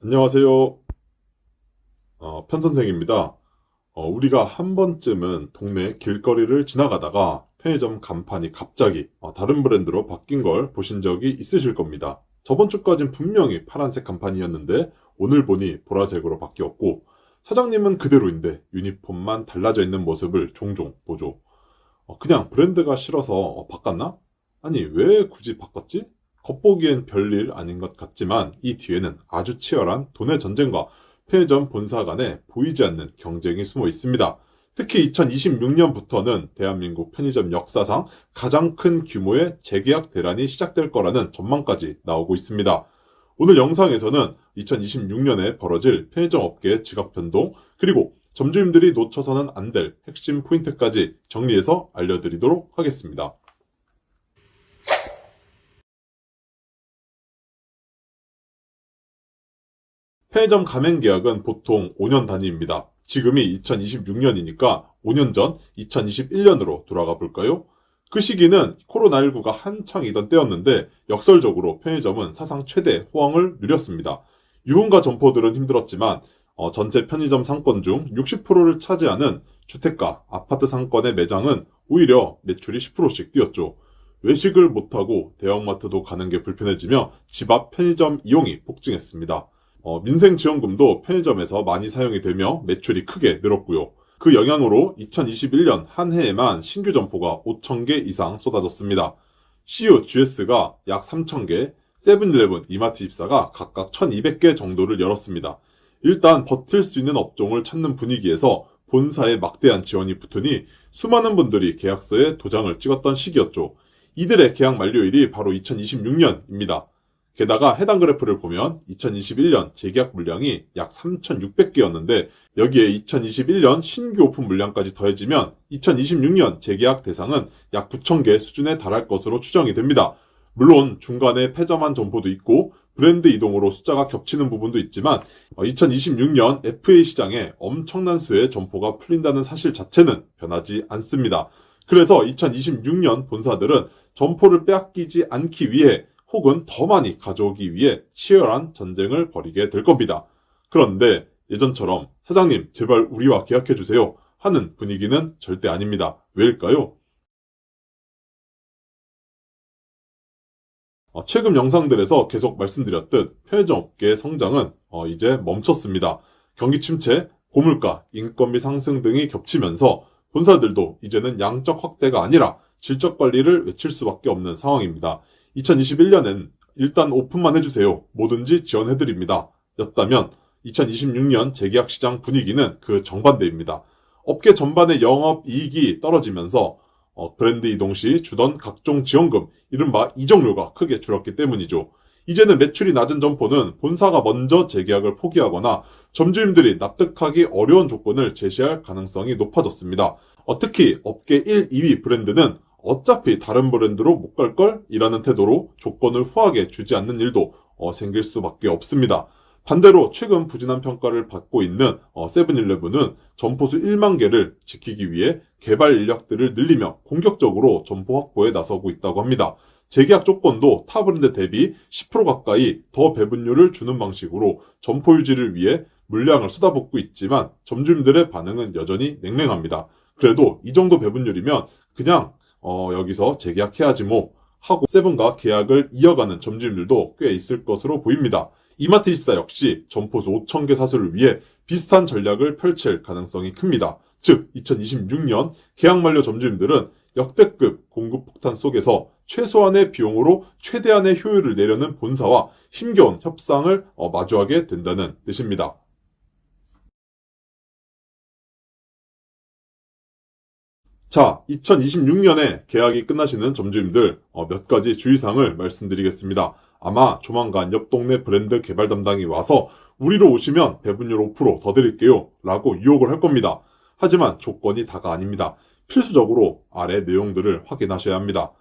안녕하세요. 편선생입니다. 우리가 한 번쯤은 동네 길거리를 지나가다가 편의점 간판이 갑자기 다른 브랜드로 바뀐 걸 보신 적이 있으실 겁니다. 저번 주까진 분명히 파란색 간판이었는데 오늘 보니 보라색으로 바뀌었고, 사장님은 그대로인데 유니폼만 달라져 있는 모습을 종종 보죠. 그냥 브랜드가 싫어서 바꿨나? 아니, 왜 굳이 바꿨지? 겉보기엔 별일 아닌 것 같지만 이 뒤에는 아주 치열한 돈의 전쟁과 편의점 본사 간에 보이지 않는 경쟁이 숨어 있습니다. 특히 2026년부터는 대한민국 편의점 역사상 가장 큰 규모의 재계약 대란이 시작될 거라는 전망까지 나오고 있습니다. 오늘 영상에서는 2026년에 벌어질 편의점 업계의 지각 변동, 그리고 점주님들이 놓쳐서는 안 될 핵심 포인트까지 정리해서 알려드리도록 하겠습니다. 편의점 가맹 계약은 보통 5년 단위입니다. 지금이 2026년이니까 5년 전 2021년으로 돌아가 볼까요? 그 시기는 코로나19가 한창이던 때였는데 역설적으로 편의점은 사상 최대 호황을 누렸습니다. 유흥가 점포들은 힘들었지만 전체 편의점 상권 중 60%를 차지하는 주택가, 아파트 상권의 매장은 오히려 매출이 10%씩 뛰었죠. 외식을 못하고 대형마트도 가는 게 불편해지며 집 앞 편의점 이용이 폭증했습니다. 민생지원금도 편의점에서 많이 사용이 되며 매출이 크게 늘었고요. 그 영향으로 2021년 한 해에만 신규 점포가 5,000개 이상 쏟아졌습니다. CU, GS가 약 3,000개, 세븐일레븐, 이마트24가 각각 1,200개 정도를 열었습니다. 일단 버틸 수 있는 업종을 찾는 분위기에서 본사에 막대한 지원이 붙으니 수많은 분들이 계약서에 도장을 찍었던 시기였죠. 이들의 계약 만료일이 바로 2026년입니다. 게다가 해당 그래프를 보면 2021년 재계약 물량이 약 3,600개였는데 여기에 2021년 신규 오픈 물량까지 더해지면 2026년 재계약 대상은 약 9,000개 수준에 달할 것으로 추정이 됩니다. 물론 중간에 폐점한 점포도 있고 브랜드 이동으로 숫자가 겹치는 부분도 있지만 2026년 FA 시장에 엄청난 수의 점포가 풀린다는 사실 자체는 변하지 않습니다. 그래서 2026년 본사들은 점포를 빼앗기지 않기 위해 혹은 더 많이 가져오기 위해 치열한 전쟁을 벌이게 될 겁니다. 그런데 예전처럼 사장님 제발 우리와 계약해주세요 하는 분위기는 절대 아닙니다. 왜일까요? 최근 영상들에서 계속 말씀드렸듯 편의점 업계의 성장은 이제 멈췄습니다. 경기 침체, 고물가, 인건비 상승 등이 겹치면서 본사들도 이제는 양적 확대가 아니라 질적 관리를 외칠 수밖에 없는 상황입니다. 2021년엔 일단 오픈만 해주세요. 뭐든지 지원해드립니다. 였다면 2026년 재계약 시장 분위기는 그 정반대입니다. 업계 전반의 영업이익이 떨어지면서 브랜드 이동 시 주던 각종 지원금, 이른바 이적료가 크게 줄었기 때문이죠. 이제는 매출이 낮은 점포는 본사가 먼저 재계약을 포기하거나 점주님들이 납득하기 어려운 조건을 제시할 가능성이 높아졌습니다. 특히 업계 1, 2위 브랜드는 어차피 다른 브랜드로 못 갈 걸? 이라는 태도로 조건을 후하게 주지 않는 일도 생길 수밖에 없습니다. 반대로 최근 부진한 평가를 받고 있는 세븐일레븐은 점포수 1만 개를 지키기 위해 개발 인력들을 늘리며 공격적으로 점포 확보에 나서고 있다고 합니다. 재계약 조건도 타 브랜드 대비 10% 가까이 더 배분율을 주는 방식으로 점포 유지를 위해 물량을 쏟아붓고 있지만 점주님들의 반응은 여전히 냉랭합니다. 그래도 이 정도 배분율이면 그냥 여기서 재계약해야지 뭐 하고 세븐과 계약을 이어가는 점주님들도 꽤 있을 것으로 보입니다. 이마트24 역시 점포수 5,000개 사수를 위해 비슷한 전략을 펼칠 가능성이 큽니다. 즉 2026년 계약 만료 점주님들은 역대급 공급 폭탄 속에서 최소한의 비용으로 최대한의 효율을 내려는 본사와 힘겨운 협상을 마주하게 된다는 뜻입니다. 자, 2026년에 계약이 끝나시는 점주님들 몇 가지 주의사항을 말씀드리겠습니다. 아마 조만간 옆 동네 브랜드 개발 담당이 와서 우리로 오시면 배분율 5%더 드릴게요 라고 유혹을 할 겁니다. 하지만 조건이 다가 아닙니다. 필수적으로 아래 내용들을 확인하셔야 합니다.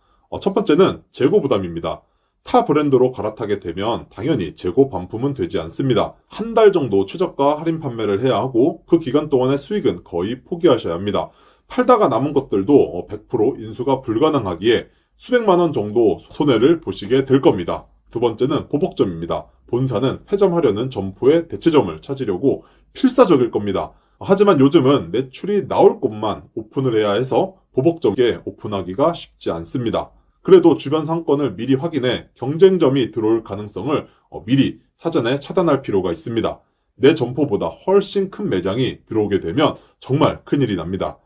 첫 번째는 재고 부담입니다. 타 브랜드로 갈아타게 되면 당연히 재고 반품은 되지 않습니다. 한 달 정도 최저가 할인 판매를 해야 하고 그 기간 동안의 수익은 거의 포기하셔야 합니다. 팔다가 남은 것들도 100% 인수가 불가능하기에 수백만 원 정도 손해를 보시게 될 겁니다. 두 번째는 보복점입니다. 본사는 폐점하려는 점포의 대체점을 찾으려고 필사적일 겁니다. 하지만 요즘은 매출이 나올 곳만 오픈을 해야 해서 보복적에 오픈하기가 쉽지 않습니다. 그래도 주변 상권을 미리 확인해 경쟁점이 들어올 가능성을 미리 사전에 차단할 필요가 있습니다. 내 점포보다 훨씬 큰 매장이 들어오게 되면 정말 큰일이 납니다.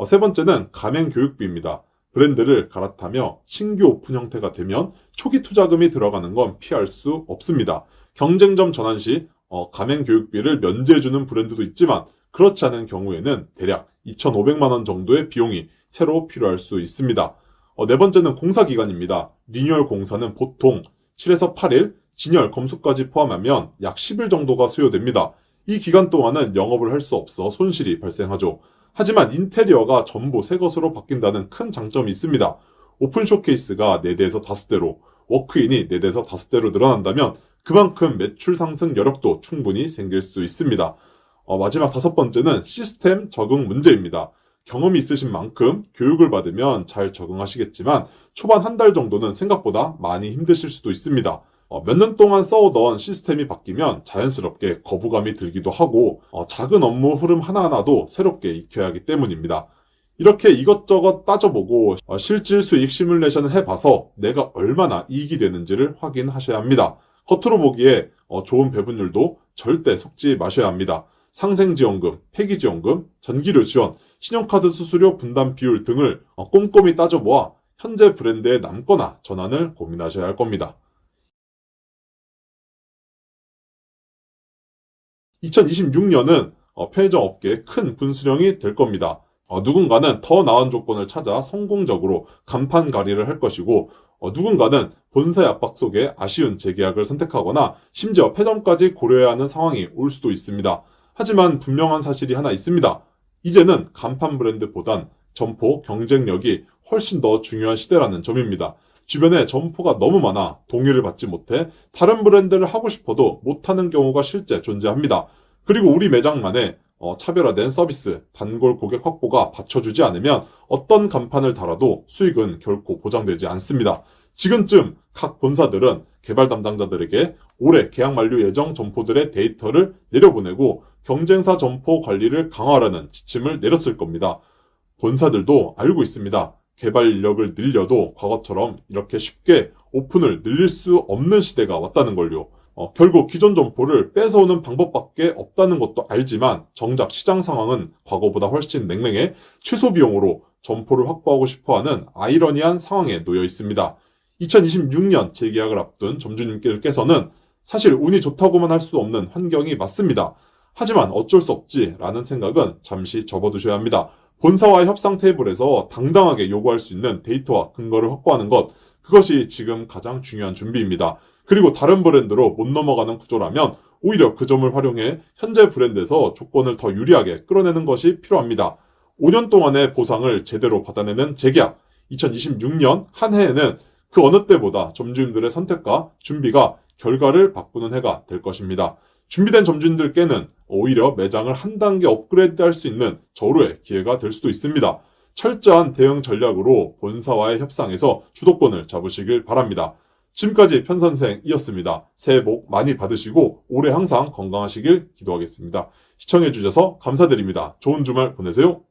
세 번째는 가맹 교육비입니다. 브랜드를 갈아타며 신규 오픈 형태가 되면 초기 투자금이 들어가는 건 피할 수 없습니다. 경쟁점 전환 시 가맹 교육비를 면제해주는 브랜드도 있지만 그렇지 않은 경우에는 대략 2,500만 원 정도의 비용이 새로 필요할 수 있습니다. 네 번째는 공사기간입니다. 리뉴얼 공사는 보통 7에서 8일, 진열, 검수까지 포함하면 약 10일 정도가 소요됩니다. 이 기간 동안은 영업을 할 수 없어 손실이 발생하죠. 하지만 인테리어가 전부 새 것으로 바뀐다는 큰 장점이 있습니다. 오픈 쇼케이스가 4대에서 5대로, 워크인이 4대에서 5대로 늘어난다면 그만큼 매출 상승 여력도 충분히 생길 수 있습니다. 마지막 5번째는 시스템 적응 문제입니다. 경험이 있으신 만큼 교육을 받으면 잘 적응하시겠지만 초반 한 달 정도는 생각보다 많이 힘드실 수도 있습니다. 몇 년 동안 써오던 시스템이 바뀌면 자연스럽게 거부감이 들기도 하고 작은 업무 흐름 하나하나도 새롭게 익혀야 하기 때문입니다. 이렇게 이것저것 따져보고 실질 수익 시뮬레이션을 해봐서 내가 얼마나 이익이 되는지를 확인하셔야 합니다. 겉으로 보기에 좋은 배분율도 절대 속지 마셔야 합니다. 상생지원금, 폐기지원금, 전기료 지원, 신용카드 수수료 분담 비율 등을 꼼꼼히 따져보아 현재 브랜드에 남거나 전환을 고민하셔야 할 겁니다. 2026년은 편의점 업계의 큰 분수령이 될 겁니다. 누군가는 더 나은 조건을 찾아 성공적으로 간판 가리를 할 것이고 누군가는 본사의 압박 속에 아쉬운 재계약을 선택하거나 심지어 폐점까지 고려해야 하는 상황이 올 수도 있습니다. 하지만 분명한 사실이 하나 있습니다. 이제는 간판 브랜드보단 점포 경쟁력이 훨씬 더 중요한 시대라는 점입니다. 주변에 점포가 너무 많아 동의를 받지 못해 다른 브랜드를 하고 싶어도 못하는 경우가 실제 존재합니다. 그리고 우리 매장만의 차별화된 서비스, 단골 고객 확보가 받쳐주지 않으면 어떤 간판을 달아도 수익은 결코 보장되지 않습니다. 지금쯤 각 본사들은 개발 담당자들에게 올해 계약 만료 예정 점포들의 데이터를 내려보내고 경쟁사 점포 관리를 강화하라는 지침을 내렸을 겁니다. 본사들도 알고 있습니다. 개발 인력을 늘려도 과거처럼 이렇게 쉽게 오픈을 늘릴 수 없는 시대가 왔다는 걸요. 결국 기존 점포를 뺏어오는 방법밖에 없다는 것도 알지만 정작 시장 상황은 과거보다 훨씬 냉랭해 최소 비용으로 점포를 확보하고 싶어하는 아이러니한 상황에 놓여 있습니다. 2026년 재계약을 앞둔 점주님께서는 사실 운이 좋다고만 할 수 없는 환경이 맞습니다. 하지만 어쩔 수 없지라는 생각은 잠시 접어두셔야 합니다. 본사와의 협상 테이블에서 당당하게 요구할 수 있는 데이터와 근거를 확보하는 것, 그것이 지금 가장 중요한 준비입니다. 그리고 다른 브랜드로 못 넘어가는 구조라면 오히려 그 점을 활용해 현재 브랜드에서 조건을 더 유리하게 끌어내는 것이 필요합니다. 5년 동안의 보상을 제대로 받아내는 재계약, 2026년 한 해에는 그 어느 때보다 점주님들의 선택과 준비가 결과를 바꾸는 해가 될 것입니다. 준비된 점주님들께는 오히려 매장을 한 단계 업그레이드할 수 있는 절호의 기회가 될 수도 있습니다. 철저한 대응 전략으로 본사와의 협상에서 주도권을 잡으시길 바랍니다. 지금까지 편선생이었습니다. 새해 복 많이 받으시고 올해 항상 건강하시길 기도하겠습니다. 시청해주셔서 감사드립니다. 좋은 주말 보내세요.